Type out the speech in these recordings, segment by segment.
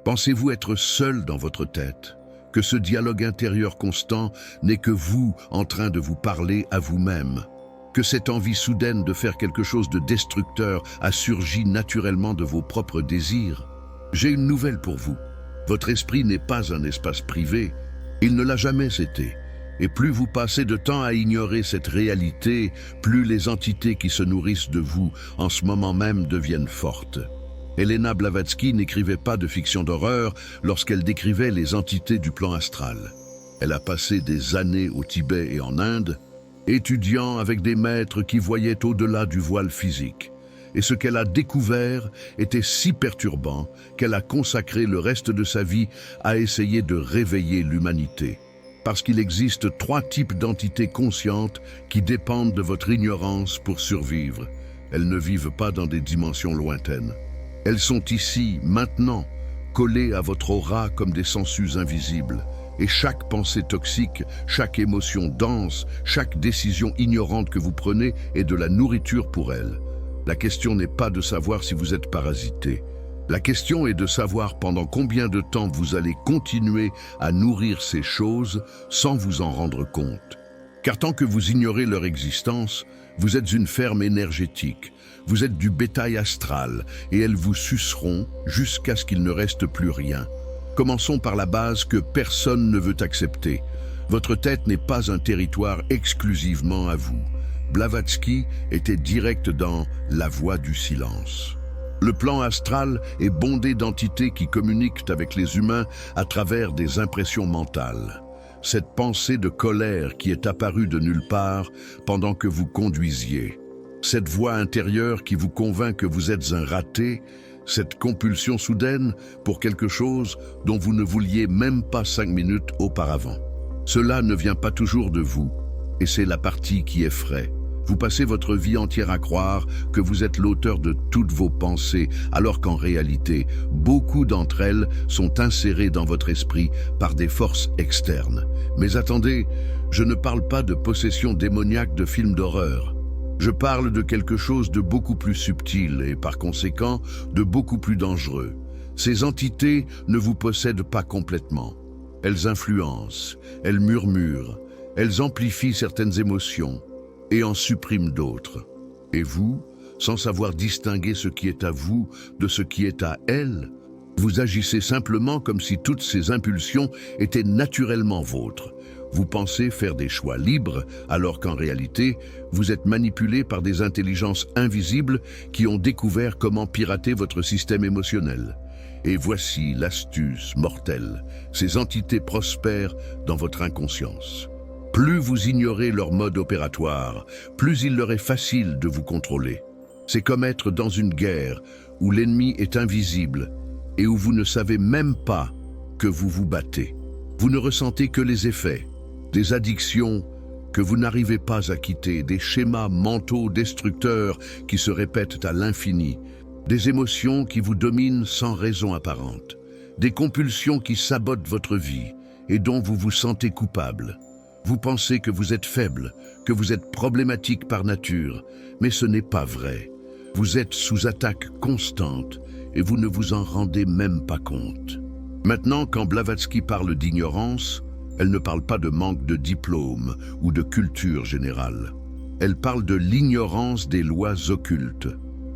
Pensez-vous être seul dans votre tête? Que ce dialogue intérieur constant n'est que vous en train de vous parler à vous-même? Que cette envie soudaine de faire quelque chose de destructeur a surgi naturellement de vos propres désirs? J'ai une nouvelle pour vous. Votre esprit n'est pas un espace privé. Il ne l'a jamais été. Et plus vous passez de temps à ignorer cette réalité, plus les entités qui se nourrissent de vous en ce moment même deviennent fortes. Elena Blavatsky n'écrivait pas de fiction d'horreur lorsqu'elle décrivait les entités du plan astral. Elle a passé des années au Tibet et en Inde, étudiant avec des maîtres qui voyaient au-delà du voile physique. Et ce qu'elle a découvert était si perturbant qu'elle a consacré le reste de sa vie à essayer de réveiller l'humanité. Parce qu'il existe 3 types d'entités conscientes qui dépendent de votre ignorance pour survivre. Elles ne vivent pas dans des dimensions lointaines. Elles sont ici, maintenant, collées à votre aura comme des sangsues invisibles. Et chaque pensée toxique, chaque émotion dense, chaque décision ignorante que vous prenez est de la nourriture pour elles. La question n'est pas de savoir si vous êtes parasité. La question est de savoir pendant combien de temps vous allez continuer à nourrir ces choses sans vous en rendre compte. Car tant que vous ignorez leur existence, vous êtes une ferme énergétique. Vous êtes du bétail astral et elles vous suceront jusqu'à ce qu'il ne reste plus rien. Commençons par la base que personne ne veut accepter. Votre tête n'est pas un territoire exclusivement à vous. Blavatsky était direct dans la voie du silence. Le plan astral est bondé d'entités qui communiquent avec les humains à travers des impressions mentales. Cette pensée de colère qui est apparue de nulle part pendant que vous conduisiez. Cette voix intérieure qui vous convainc que vous êtes un raté, cette compulsion soudaine pour quelque chose dont vous ne vouliez même pas 5 minutes auparavant. Cela ne vient pas toujours de vous, et c'est la partie qui effraie. Vous passez votre vie entière à croire que vous êtes l'auteur de toutes vos pensées, alors qu'en réalité, beaucoup d'entre elles sont insérées dans votre esprit par des forces externes. Mais attendez, je ne parle pas de possession démoniaque de films d'horreur. Je parle de quelque chose de beaucoup plus subtil et par conséquent de beaucoup plus dangereux. Ces entités ne vous possèdent pas complètement. Elles influencent, elles murmurent, elles amplifient certaines émotions et en suppriment d'autres. Et vous, sans savoir distinguer ce qui est à vous de ce qui est à elles, vous agissez simplement comme si toutes ces impulsions étaient naturellement vôtres. Vous pensez faire des choix libres, alors qu'en réalité, vous êtes manipulé par des intelligences invisibles qui ont découvert comment pirater votre système émotionnel. Et voici l'astuce mortelle. Ces entités prospèrent dans votre inconscience. Plus vous ignorez leur mode opératoire, plus il leur est facile de vous contrôler. C'est comme être dans une guerre où l'ennemi est invisible et où vous ne savez même pas que vous vous battez. Vous ne ressentez que les effets. Des addictions que vous n'arrivez pas à quitter, des schémas mentaux destructeurs qui se répètent à l'infini, des émotions qui vous dominent sans raison apparente, des compulsions qui sabotent votre vie et dont vous vous sentez coupable. Vous pensez que vous êtes faible, que vous êtes problématique par nature, mais ce n'est pas vrai. Vous êtes sous attaque constante et vous ne vous en rendez même pas compte. Maintenant, quand Blavatsky parle d'ignorance, elle ne parle pas de manque de diplôme ou de culture générale. Elle parle de l'ignorance des lois occultes.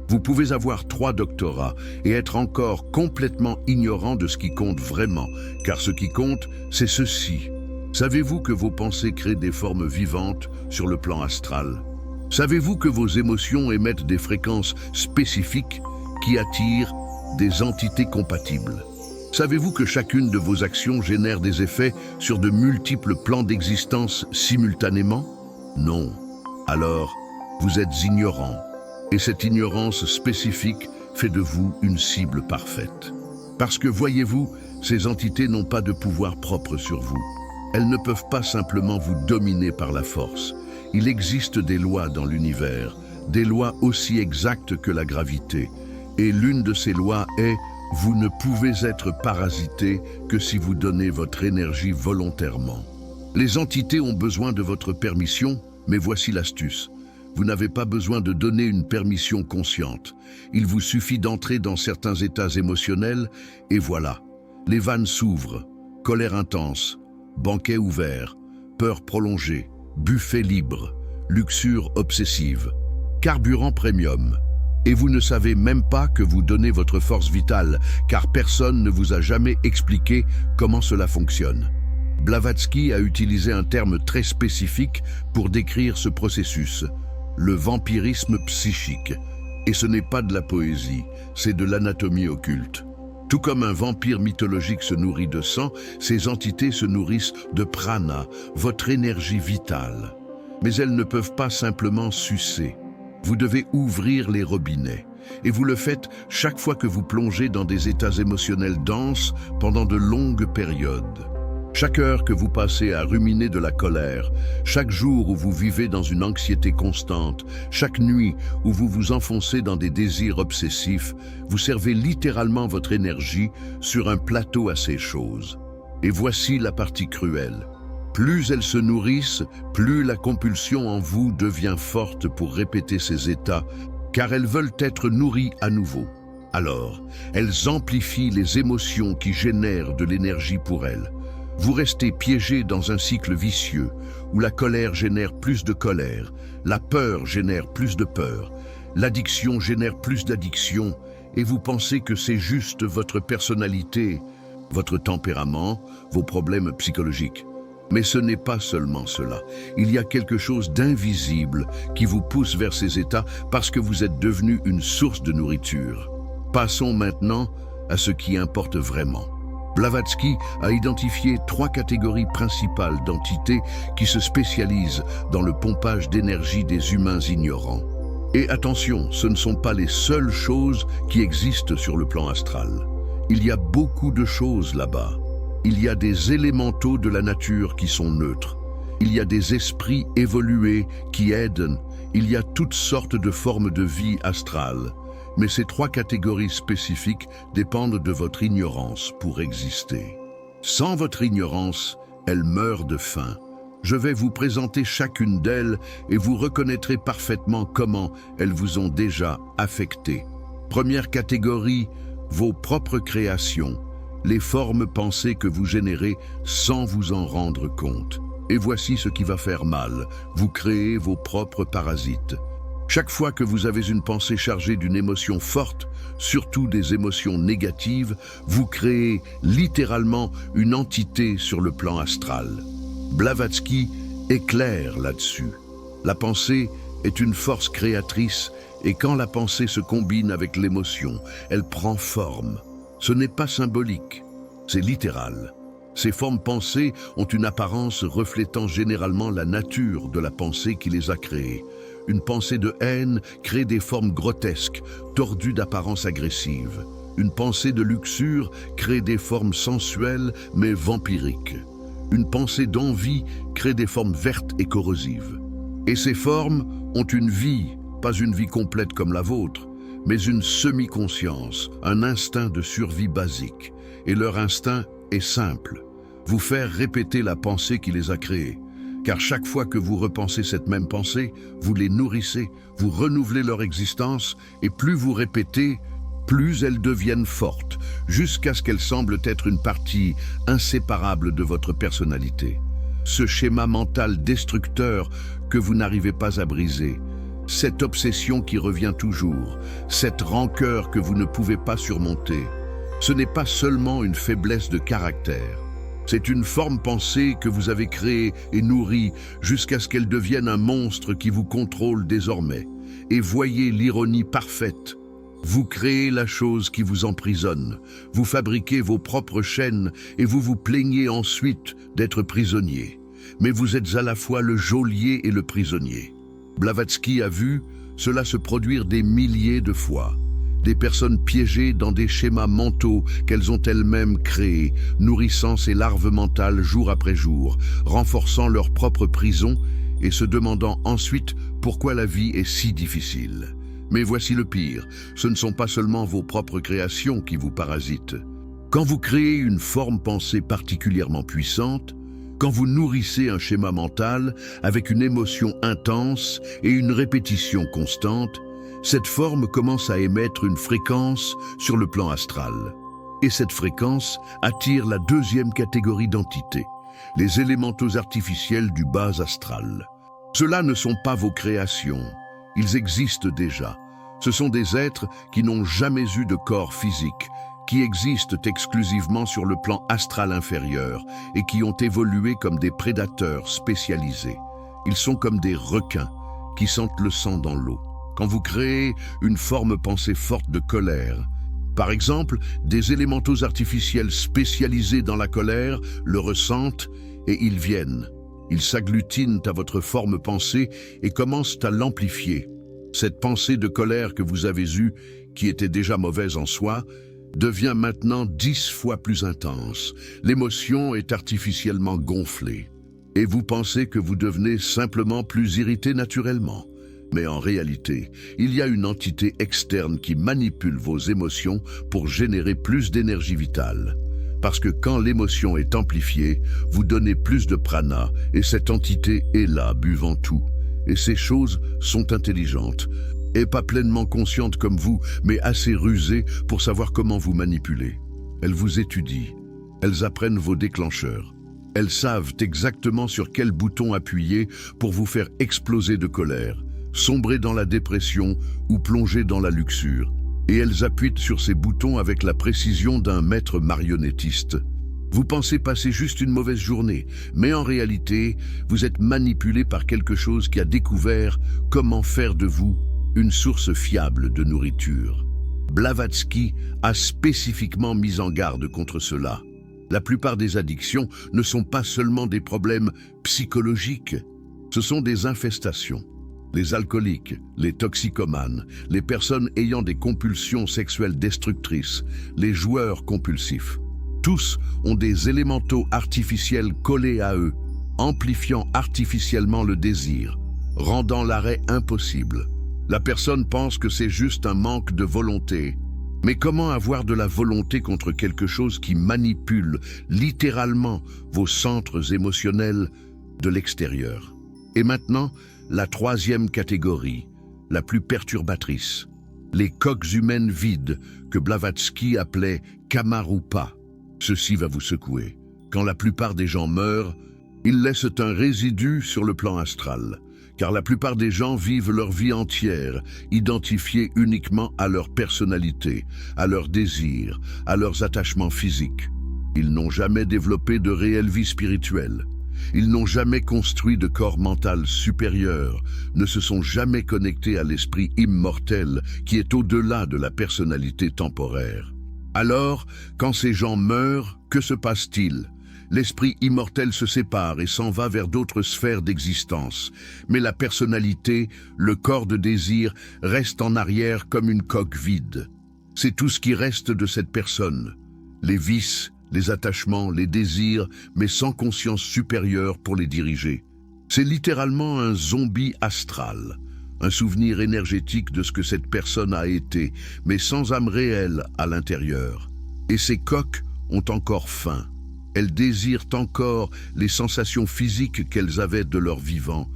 Vous pouvez avoir 3 doctorats et être encore complètement ignorant de ce qui compte vraiment, car ce qui compte, c'est ceci. Savez-vous que vos pensées créent des formes vivantes sur le plan astral? Savez-vous que vos émotions émettent des fréquences spécifiques qui attirent des entités compatibles? Savez-vous que chacune de vos actions génère des effets sur de multiples plans d'existence simultanément? Non. Alors, vous êtes ignorant. Et cette ignorance spécifique fait de vous une cible parfaite. Parce que, voyez-vous, ces entités n'ont pas de pouvoir propre sur vous. Elles ne peuvent pas simplement vous dominer par la force. Il existe des lois dans l'univers, des lois aussi exactes que la gravité. Et l'une de ces lois est: vous ne pouvez être parasité que si vous donnez votre énergie volontairement. Les entités ont besoin de votre permission, mais voici l'astuce. Vous n'avez pas besoin de donner une permission consciente. Il vous suffit d'entrer dans certains états émotionnels, et voilà. Les vannes s'ouvrent, colère intense, banquet ouvert, peur prolongée, buffet libre, luxure obsessive, carburant premium. Et vous ne savez même pas que vous donnez votre force vitale, car personne ne vous a jamais expliqué comment cela fonctionne. Blavatsky a utilisé un terme très spécifique pour décrire ce processus, le vampirisme psychique. Et ce n'est pas de la poésie, c'est de l'anatomie occulte. Tout comme un vampire mythologique se nourrit de sang, ces entités se nourrissent de prana, votre énergie vitale. Mais elles ne peuvent pas simplement sucer. Vous devez ouvrir les robinets. Et vous le faites chaque fois que vous plongez dans des états émotionnels denses pendant de longues périodes. Chaque heure que vous passez à ruminer de la colère, chaque jour où vous vivez dans une anxiété constante, chaque nuit où vous vous enfoncez dans des désirs obsessifs, vous servez littéralement votre énergie sur un plateau à ces choses. Et voici la partie cruelle. Plus elles se nourrissent, plus la compulsion en vous devient forte pour répéter ces états, car elles veulent être nourries à nouveau. Alors, elles amplifient les émotions qui génèrent de l'énergie pour elles. Vous restez piégé dans un cycle vicieux où la colère génère plus de colère, la peur génère plus de peur, l'addiction génère plus d'addiction et vous pensez que c'est juste votre personnalité, votre tempérament, vos problèmes psychologiques. Mais ce n'est pas seulement cela. Il y a quelque chose d'invisible qui vous pousse vers ces états parce que vous êtes devenu une source de nourriture. Passons maintenant à ce qui importe vraiment. Blavatsky a identifié 3 catégories principales d'entités qui se spécialisent dans le pompage d'énergie des humains ignorants. Et attention, ce ne sont pas les seules choses qui existent sur le plan astral. Il y a beaucoup de choses là-bas. Il y a des élémentaux de la nature qui sont neutres. Il y a des esprits évolués qui aident. Il y a toutes sortes de formes de vie astrale. Mais ces 3 catégories spécifiques dépendent de votre ignorance pour exister. Sans votre ignorance, elles meurent de faim. Je vais vous présenter chacune d'elles et vous reconnaîtrez parfaitement comment elles vous ont déjà affecté. Première catégorie, vos propres créations, les formes pensées que vous générez sans vous en rendre compte. Et voici ce qui va faire mal, vous créez vos propres parasites. Chaque fois que vous avez une pensée chargée d'une émotion forte, surtout des émotions négatives, vous créez littéralement une entité sur le plan astral. Blavatsky est clair là-dessus. La pensée est une force créatrice et quand la pensée se combine avec l'émotion, elle prend forme. Ce n'est pas symbolique, c'est littéral. Ces formes pensées ont une apparence reflétant généralement la nature de la pensée qui les a créées. Une pensée de haine crée des formes grotesques, tordues d'apparence agressive. Une pensée de luxure crée des formes sensuelles mais vampiriques. Une pensée d'envie crée des formes vertes et corrosives. Et ces formes ont une vie, pas une vie complète comme la vôtre, mais une semi-conscience, un instinct de survie basique. Et leur instinct est simple, vous faire répéter la pensée qui les a créées. Car chaque fois que vous repensez cette même pensée, vous les nourrissez, vous renouvelez leur existence, et plus vous répétez, plus elles deviennent fortes, jusqu'à ce qu'elles semblent être une partie inséparable de votre personnalité. Ce schéma mental destructeur que vous n'arrivez pas à briser, cette obsession qui revient toujours, cette rancœur que vous ne pouvez pas surmonter, ce n'est pas seulement une faiblesse de caractère. C'est une forme pensée que vous avez créée et nourrie jusqu'à ce qu'elle devienne un monstre qui vous contrôle désormais. Et voyez l'ironie parfaite. Vous créez la chose qui vous emprisonne. Vous fabriquez vos propres chaînes et vous vous plaignez ensuite d'être prisonnier. Mais vous êtes à la fois le geôlier et le prisonnier. Blavatsky a vu cela se produire des milliers de fois. Des personnes piégées dans des schémas mentaux qu'elles ont elles-mêmes créés, nourrissant ces larves mentales jour après jour, renforçant leur propre prison et se demandant ensuite pourquoi la vie est si difficile. Mais voici le pire, ce ne sont pas seulement vos propres créations qui vous parasitent. Quand vous créez une forme pensée particulièrement puissante, quand vous nourrissez un schéma mental avec une émotion intense et une répétition constante, cette forme commence à émettre une fréquence sur le plan astral. Et cette fréquence attire la deuxième catégorie d'entités, les élémentaux artificiels du bas astral. Ceux-là ne sont pas vos créations, ils existent déjà. Ce sont des êtres qui n'ont jamais eu de corps physique, qui existent exclusivement sur le plan astral inférieur et qui ont évolué comme des prédateurs spécialisés. Ils sont comme des requins qui sentent le sang dans l'eau. Quand vous créez une forme pensée forte de colère, par exemple, des élémentaux artificiels spécialisés dans la colère le ressentent et ils viennent. Ils s'agglutinent à votre forme pensée et commencent à l'amplifier. Cette pensée de colère que vous avez eue, qui était déjà mauvaise en soi, devient maintenant 10 fois plus intense. L'émotion est artificiellement gonflée. Et vous pensez que vous devenez simplement plus irrité naturellement. Mais en réalité, il y a une entité externe qui manipule vos émotions pour générer plus d'énergie vitale. Parce que quand l'émotion est amplifiée, vous donnez plus de prana et cette entité est là, buvant tout. Et ces choses sont intelligentes, et pas pleinement conscientes comme vous, mais assez rusées pour savoir comment vous manipuler. Elles vous étudient, elles apprennent vos déclencheurs. Elles savent exactement sur quel bouton appuyer pour vous faire exploser de colère, sombrer dans la dépression ou plonger dans la luxure. Et elles appuient sur ces boutons avec la précision d'un maître marionnettiste. Vous pensez passer juste une mauvaise journée, mais en réalité, vous êtes manipulé par quelque chose qui a découvert comment faire de vous une source fiable de nourriture. Blavatsky a spécifiquement mis en garde contre cela. La plupart des addictions ne sont pas seulement des problèmes psychologiques, ce sont des infestations. Les alcooliques, les toxicomanes, les personnes ayant des compulsions sexuelles destructrices, les joueurs compulsifs. Tous ont des élémentaux artificiels collés à eux, amplifiant artificiellement le désir, rendant l'arrêt impossible. La personne pense que c'est juste un manque de volonté. Mais comment avoir de la volonté contre quelque chose qui manipule littéralement vos centres émotionnels de l'extérieur? Et maintenant, la troisième catégorie, la plus perturbatrice, les coques humaines vides que Blavatsky appelait Kamarupa. Ceci va vous secouer. Quand la plupart des gens meurent, ils laissent un résidu sur le plan astral, car la plupart des gens vivent leur vie entière, identifiés uniquement à leur personnalité, à leurs désirs, à leurs attachements physiques. Ils n'ont jamais développé de réelle vie spirituelle. Ils n'ont jamais construit de corps mental supérieur, ne se sont jamais connectés à l'esprit immortel qui est au-delà de la personnalité temporaire. Alors, quand ces gens meurent, que se passe-t-il? L'esprit immortel se sépare et s'en va vers d'autres sphères d'existence. Mais la personnalité, le corps de désir, reste en arrière comme une coque vide. C'est tout ce qui reste de cette personne. Les vices, les attachements, les désirs, mais sans conscience supérieure pour les diriger. C'est littéralement un zombie astral, un souvenir énergétique de ce que cette personne a été, mais sans âme réelle à l'intérieur. Et ces coques ont encore faim. Elles désirent encore les sensations physiques qu'elles avaient de leur vivant,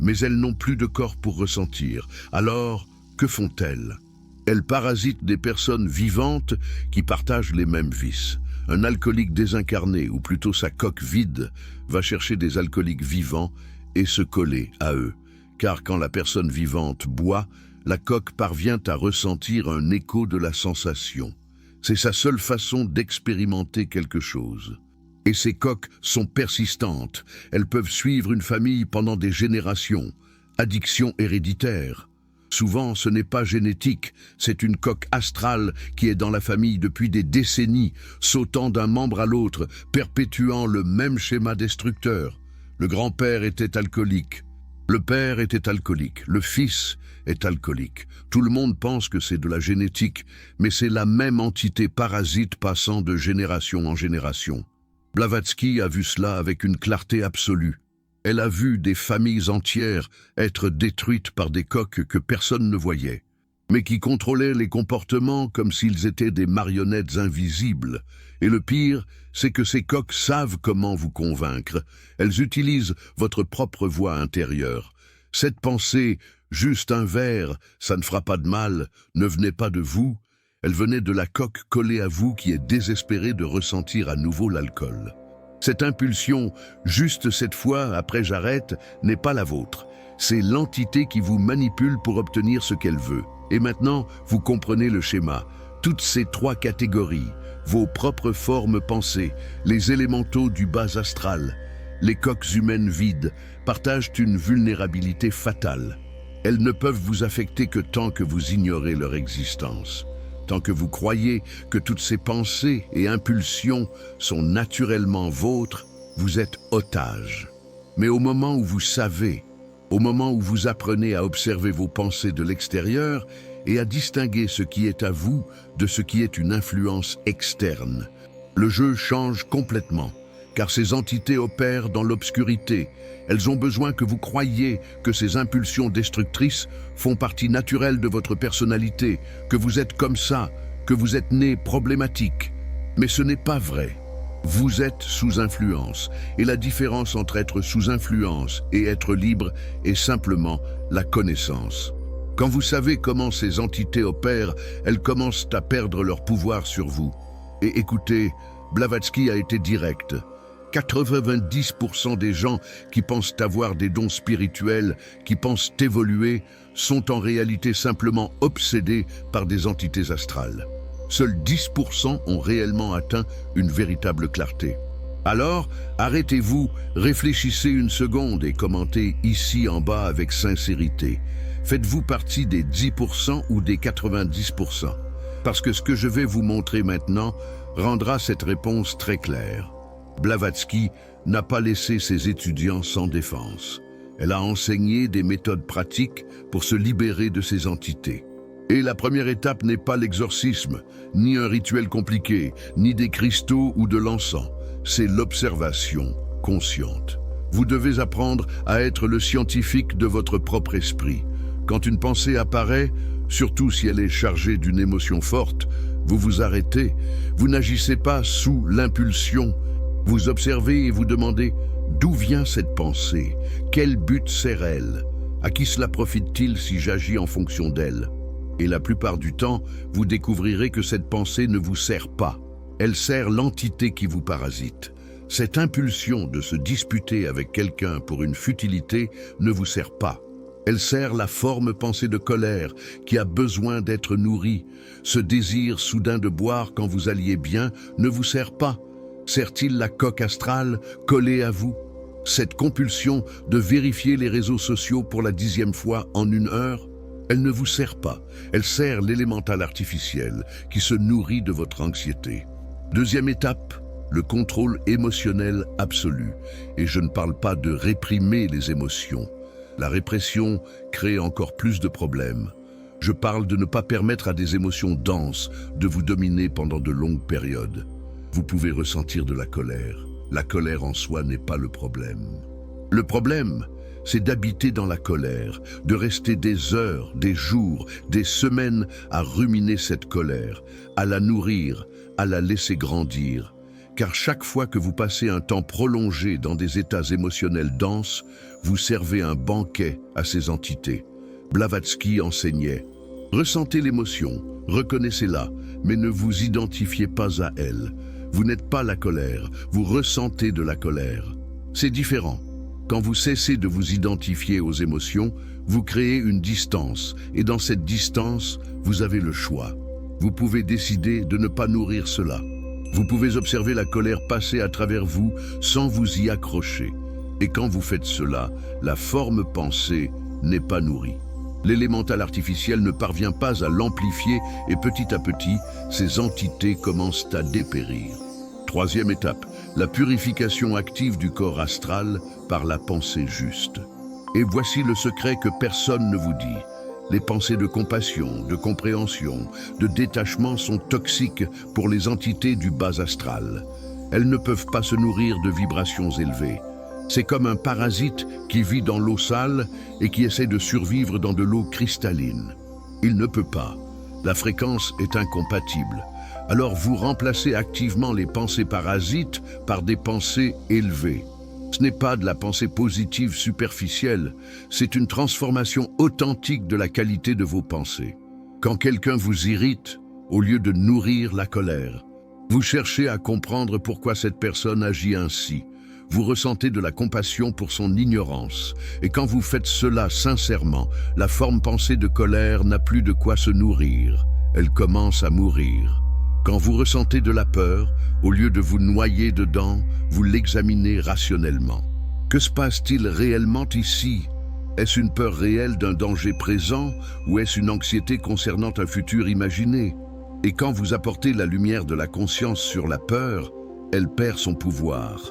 mais elles n'ont plus de corps pour ressentir. Alors, que font-elles? Elles parasitent des personnes vivantes qui partagent les mêmes vices. Un alcoolique désincarné, ou plutôt sa coque vide, va chercher des alcooliques vivants et se coller à eux. Car quand la personne vivante boit, la coque parvient à ressentir un écho de la sensation. C'est sa seule façon d'expérimenter quelque chose. Et ces coques sont persistantes. Elles peuvent suivre une famille pendant des générations. Addiction héréditaire. Souvent, ce n'est pas génétique, c'est une coque astrale qui est dans la famille depuis des décennies, sautant d'un membre à l'autre, perpétuant le même schéma destructeur. Le grand-père était alcoolique. Le père était alcoolique, le fils est alcoolique. Tout le monde pense que c'est de la génétique, mais c'est la même entité parasite passant de génération en génération. Blavatsky a vu cela avec une clarté absolue. Elle a vu des familles entières être détruites par des coques que personne ne voyait, mais qui contrôlaient les comportements comme s'ils étaient des marionnettes invisibles. Et le pire, c'est que ces coques savent comment vous convaincre. Elles utilisent votre propre voix intérieure. Cette pensée, juste un verre, ça ne fera pas de mal, ne venait pas de vous, Elle venait de la coque collée à vous qui est désespérée de ressentir à nouveau l'alcool. Cette impulsion, juste cette fois, après j'arrête, n'est pas la vôtre. C'est l'entité qui vous manipule pour obtenir ce qu'elle veut. Et maintenant, vous comprenez le schéma. Toutes ces trois catégories, vos propres formes pensées, les élémentaux du bas astral, les coques humaines vides, partagent une vulnérabilité fatale. Elles ne peuvent vous affecter que tant que vous ignorez leur existence. Tant que vous croyez que toutes ces pensées et impulsions sont naturellement vôtres, vous êtes otage. Mais au moment où vous savez, au moment où vous apprenez à observer vos pensées de l'extérieur et à distinguer ce qui est à vous de ce qui est une influence externe, le jeu change complètement, car ces entités opèrent dans l'obscurité. Elles ont besoin que vous croyiez que ces impulsions destructrices font partie naturelle de votre personnalité, que vous êtes comme ça, que vous êtes né problématique. Mais ce n'est pas vrai. Vous êtes sous influence, et la différence entre être sous influence et être libre est simplement la connaissance. Quand vous savez comment ces entités opèrent, elles commencent à perdre leur pouvoir sur vous. Et écoutez, Blavatsky a été direct. 90% des gens qui pensent avoir des dons spirituels, qui pensent évoluer, sont en réalité simplement obsédés par des entités astrales. Seuls 10% ont réellement atteint une véritable clarté. Alors, arrêtez-vous, réfléchissez une seconde et commentez ici en bas avec sincérité. Faites-vous partie des 10% ou des 90%? Parce que ce que je vais vous montrer maintenant rendra cette réponse très claire. Blavatsky n'a pas laissé ses étudiants sans défense. Elle a enseigné des méthodes pratiques pour se libérer de ces entités. Et la première étape n'est pas l'exorcisme, ni un rituel compliqué, ni des cristaux ou de l'encens. C'est l'observation consciente. Vous devez apprendre à être le scientifique de votre propre esprit. Quand une pensée apparaît, surtout si elle est chargée d'une émotion forte, vous vous arrêtez. Vous n'agissez pas sous l'impulsion. Vous observez et vous demandez d'où vient cette pensée? Quel but sert-elle? À qui cela profite-t-il si j'agis en fonction d'elle? Et la plupart du temps, vous découvrirez que cette pensée ne vous sert pas. Elle sert l'entité qui vous parasite. Cette impulsion de se disputer avec quelqu'un pour une futilité ne vous sert pas. Elle sert la forme pensée de colère qui a besoin d'être nourrie. Ce désir soudain de boire quand vous alliez bien ne vous sert pas. Sert-il la coque astrale collée à vous? Cette compulsion de vérifier les réseaux sociaux pour la 10e fois en 1 heure? Elle ne vous sert pas. Elle sert l'élémental artificiel qui se nourrit de votre anxiété. Deuxième étape, le contrôle émotionnel absolu. Et je ne parle pas de réprimer les émotions. La répression crée encore plus de problèmes. Je parle de ne pas permettre à des émotions denses de vous dominer pendant de longues périodes. Vous pouvez ressentir de la colère. La colère en soi n'est pas le problème. Le problème, c'est d'habiter dans la colère, de rester des heures, des jours, des semaines à ruminer cette colère, à la nourrir, à la laisser grandir. Car chaque fois que vous passez un temps prolongé dans des états émotionnels denses, vous servez un banquet à ces entités. Blavatsky enseignait « Ressentez l'émotion, reconnaissez-la, mais ne vous identifiez pas à elle. Vous n'êtes pas la colère, vous ressentez de la colère. C'est différent. Quand vous cessez de vous identifier aux émotions, vous créez une distance, et dans cette distance, vous avez le choix. Vous pouvez décider de ne pas nourrir cela. Vous pouvez observer la colère passer à travers vous sans vous y accrocher. Et quand vous faites cela, la forme pensée n'est pas nourrie. L'élémental artificiel ne parvient pas à l'amplifier et petit à petit, ces entités commencent à dépérir. Troisième étape, la purification active du corps astral par la pensée juste. Et voici le secret que personne ne vous dit. Les pensées de compassion, de compréhension, de détachement sont toxiques pour les entités du bas astral. Elles ne peuvent pas se nourrir de vibrations élevées. C'est comme un parasite qui vit dans l'eau sale et qui essaie de survivre dans de l'eau cristalline. Il ne peut pas. La fréquence est incompatible. Alors vous remplacez activement les pensées parasites par des pensées élevées. Ce n'est pas de la pensée positive superficielle, c'est une transformation authentique de la qualité de vos pensées. Quand quelqu'un vous irrite, au lieu de nourrir la colère. Vous cherchez à comprendre pourquoi cette personne agit ainsi. Vous ressentez de la compassion pour son ignorance. Et quand vous faites cela sincèrement, la forme pensée de colère n'a plus de quoi se nourrir. Elle commence à mourir. Quand vous ressentez de la peur, au lieu de vous noyer dedans, vous l'examinez rationnellement. Que se passe-t-il réellement ici? Est-ce une peur réelle d'un danger présent ou est-ce une anxiété concernant un futur imaginé? Et quand vous apportez la lumière de la conscience sur la peur, elle perd son pouvoir.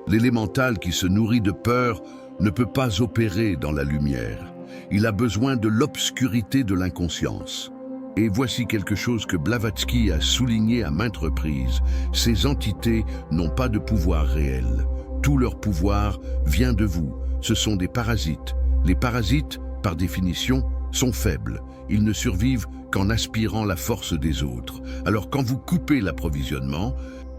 L'élémental qui se nourrit de peur ne peut pas opérer dans la lumière. Il a besoin de l'obscurité de l'inconscience. Et voici quelque chose que Blavatsky a souligné à maintes reprises. Ces entités n'ont pas de pouvoir réel. Tout leur pouvoir vient de vous. Ce sont des parasites. Les parasites, par définition, sont faibles. Ils ne survivent qu'en aspirant la force des autres. Alors quand vous coupez l'approvisionnement,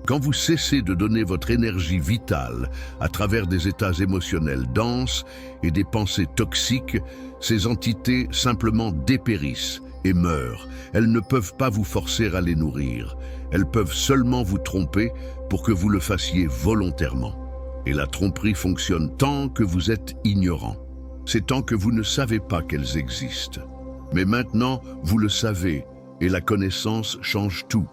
quand vous cessez de donner votre énergie vitale à travers des états émotionnels denses et des pensées toxiques, ces entités simplement dépérissent et meurent. Elles ne peuvent pas vous forcer à les nourrir. Elles peuvent seulement vous tromper pour que vous le fassiez volontairement. Et la tromperie fonctionne tant que vous êtes ignorant. C'est tant que vous ne savez pas qu'elles existent. Mais maintenant, vous le savez, et la connaissance change tout.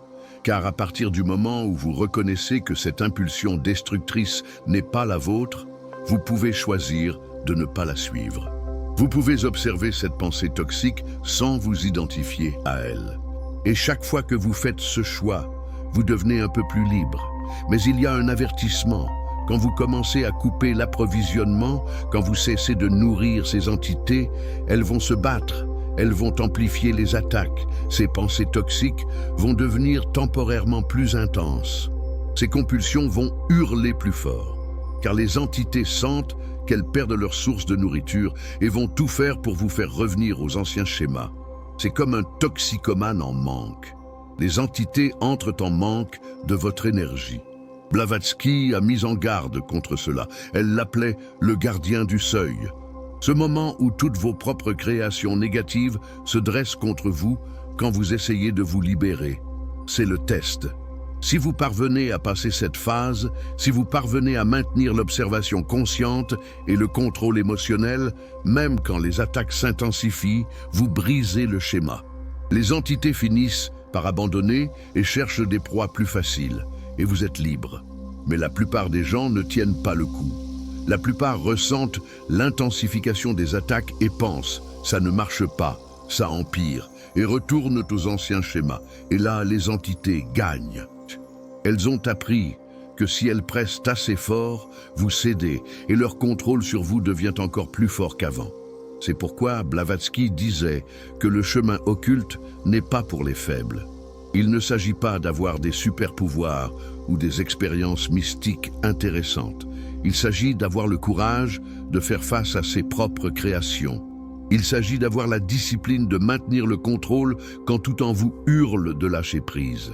Car à partir du moment où vous reconnaissez que cette impulsion destructrice n'est pas la vôtre, vous pouvez choisir de ne pas la suivre. Vous pouvez observer cette pensée toxique sans vous identifier à elle. Et chaque fois que vous faites ce choix, vous devenez un peu plus libre. Mais il y a un avertissement. Quand vous commencez à couper l'approvisionnement, quand vous cessez de nourrir ces entités, elles vont se battre. Elles vont amplifier les attaques. Ces pensées toxiques vont devenir temporairement plus intenses. Ces compulsions vont hurler plus fort, car les entités sentent qu'elles perdent leur source de nourriture et vont tout faire pour vous faire revenir aux anciens schémas. C'est comme un toxicomane en manque. Les entités entrent en manque de votre énergie. Blavatsky a mis en garde contre cela. Elle l'appelait le gardien du seuil. Ce moment où toutes vos propres créations négatives se dressent contre vous quand vous essayez de vous libérer. C'est le test. Si vous parvenez à passer cette phase, si vous parvenez à maintenir l'observation consciente et le contrôle émotionnel, même quand les attaques s'intensifient, vous brisez le schéma. Les entités finissent par abandonner et cherchent des proies plus faciles, et vous êtes libre. Mais la plupart des gens ne tiennent pas le coup. La plupart ressentent l'intensification des attaques et pensent « ça ne marche pas, ça empire » et retournent aux anciens schémas. Et là, les entités gagnent. Elles ont appris que si elles pressent assez fort, vous cédez et leur contrôle sur vous devient encore plus fort qu'avant. C'est pourquoi Blavatsky disait que le chemin occulte n'est pas pour les faibles. Il ne s'agit pas d'avoir des super-pouvoirs ou des expériences mystiques intéressantes. Il s'agit d'avoir le courage de faire face à ses propres créations. Il s'agit d'avoir la discipline de maintenir le contrôle quand tout en vous hurle de lâcher prise.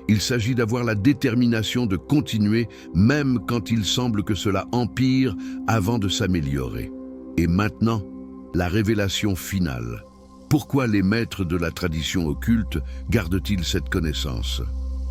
Il s'agit d'avoir la détermination de continuer même quand il semble que cela empire avant de s'améliorer. Et maintenant, la révélation finale. Pourquoi les maîtres de la tradition occulte gardent-ils cette connaissance?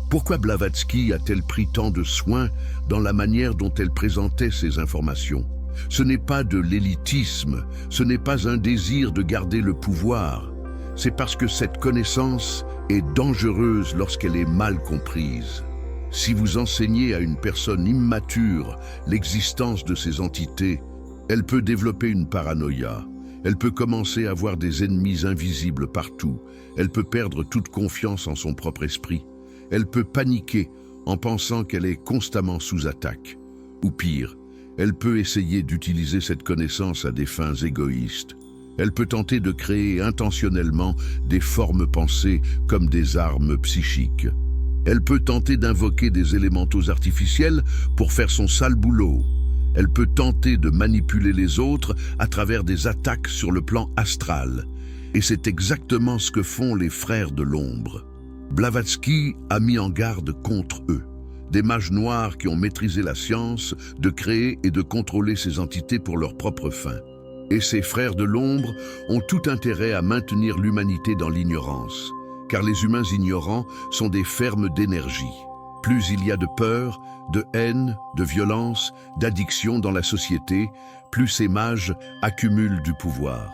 Pourquoi Blavatsky a-t-elle pris tant de soin dans la manière dont elle présentait ces informations? Ce n'est pas de l'élitisme, ce n'est pas un désir de garder le pouvoir. C'est parce que cette connaissance est dangereuse lorsqu'elle est mal comprise. Si vous enseignez à une personne immature l'existence de ces entités, elle peut développer une paranoïa. Elle peut commencer à voir des ennemis invisibles partout. Elle peut perdre toute confiance en son propre esprit. Elle peut paniquer en pensant qu'elle est constamment sous attaque. Ou pire, elle peut essayer d'utiliser cette connaissance à des fins égoïstes. Elle peut tenter de créer intentionnellement des formes pensées comme des armes psychiques. Elle peut tenter d'invoquer des élémentaux artificiels pour faire son sale boulot. Elle peut tenter de manipuler les autres à travers des attaques sur le plan astral. Et c'est exactement ce que font les frères de l'ombre. Blavatsky a mis en garde contre eux. Des mages noirs qui ont maîtrisé la science de créer et de contrôler ces entités pour leurs propres fins. Et ces frères de l'ombre ont tout intérêt à maintenir l'humanité dans l'ignorance, car les humains ignorants sont des fermes d'énergie. Plus il y a de peur, de haine, de violence, d'addiction dans la société, plus ces mages accumulent du pouvoir.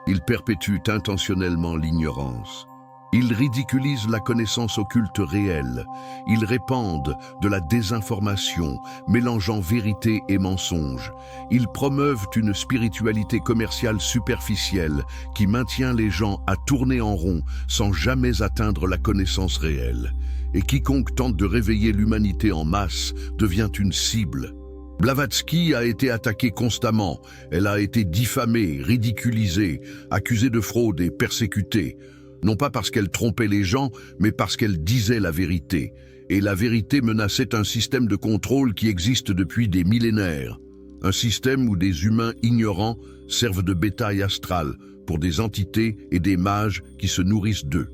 Ils perpétuent intentionnellement l'ignorance. Ils ridiculisent la connaissance occulte réelle. Ils répandent de la désinformation, mélangeant vérité et mensonge. Ils promeuvent une spiritualité commerciale superficielle qui maintient les gens à tourner en rond sans jamais atteindre la connaissance réelle. Et quiconque tente de réveiller l'humanité en masse devient une cible. Blavatsky a été attaquée constamment. Elle a été diffamée, ridiculisée, accusée de fraude et persécutée. Non pas parce qu'elle trompait les gens, mais parce qu'elle disait la vérité. Et la vérité menaçait un système de contrôle qui existe depuis des millénaires. Un système où des humains ignorants servent de bétail astral pour des entités et des mages qui se nourrissent d'eux.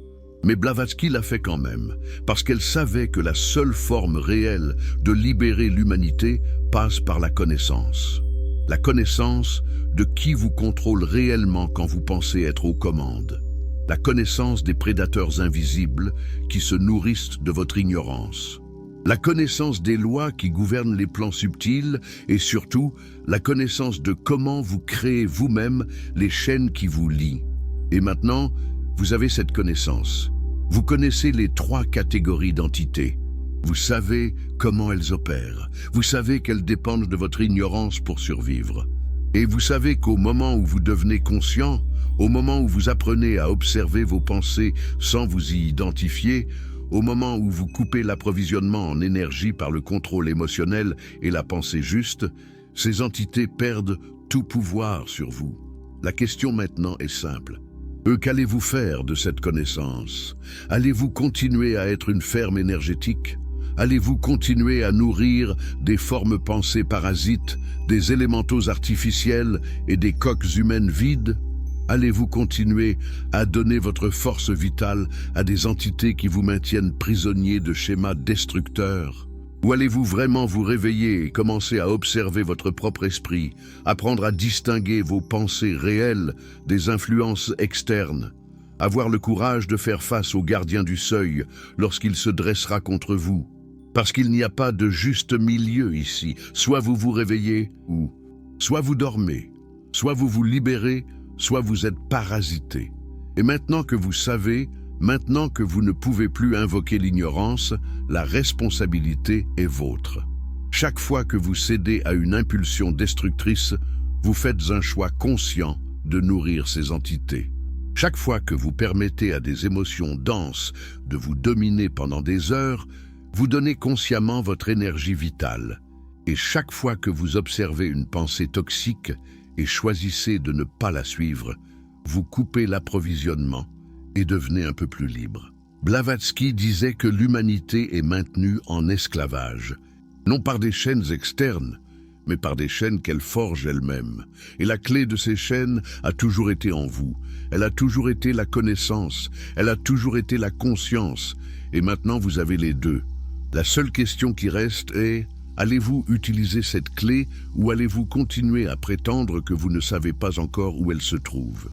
Mais Blavatsky l'a fait quand même, parce qu'elle savait que la seule forme réelle de libérer l'humanité passe par la connaissance. La connaissance de qui vous contrôle réellement quand vous pensez être aux commandes. La connaissance des prédateurs invisibles qui se nourrissent de votre ignorance. La connaissance des lois qui gouvernent les plans subtils et surtout, la connaissance de comment vous créez vous-même les chaînes qui vous lient. Et maintenant, vous avez cette connaissance. Vous connaissez les 3 catégories d'entités. Vous savez comment elles opèrent. Vous savez qu'elles dépendent de votre ignorance pour survivre. Et vous savez qu'au moment où vous devenez conscient, au moment où vous apprenez à observer vos pensées sans vous y identifier, au moment où vous coupez l'approvisionnement en énergie par le contrôle émotionnel et la pensée juste, ces entités perdent tout pouvoir sur vous. La question maintenant est simple. Qu'allez-vous faire de cette connaissance? Allez-vous continuer à être une ferme énergétique? Allez-vous continuer à nourrir des formes pensées parasites, des élémentaux artificiels et des coques humaines vides? Allez-vous continuer à donner votre force vitale à des entités qui vous maintiennent prisonniers de schémas destructeurs? Ou allez-vous vraiment vous réveiller et commencer à observer votre propre esprit, apprendre à distinguer vos pensées réelles des influences externes, avoir le courage de faire face au gardien du seuil lorsqu'il se dressera contre vous? Parce qu'il n'y a pas de juste milieu ici. Soit vous vous réveillez, ou soit vous dormez, soit vous vous libérez, soit vous êtes parasité. Et maintenant que vous savez, maintenant que vous ne pouvez plus invoquer l'ignorance, la responsabilité est vôtre. Chaque fois que vous cédez à une impulsion destructrice, vous faites un choix conscient de nourrir ces entités. Chaque fois que vous permettez à des émotions denses de vous dominer pendant des heures, vous donnez consciemment votre énergie vitale. Et chaque fois que vous observez une pensée toxique et choisissez de ne pas la suivre, vous coupez l'approvisionnement et devenez un peu plus libre. Blavatsky disait que l'humanité est maintenue en esclavage, non par des chaînes externes, mais par des chaînes qu'elle forge elle-même. Et la clé de ces chaînes a toujours été en vous. Elle a toujours été la connaissance, elle a toujours été la conscience, et maintenant vous avez les deux. La seule question qui reste est: allez-vous utiliser cette clé ou allez-vous continuer à prétendre que vous ne savez pas encore où elle se trouve?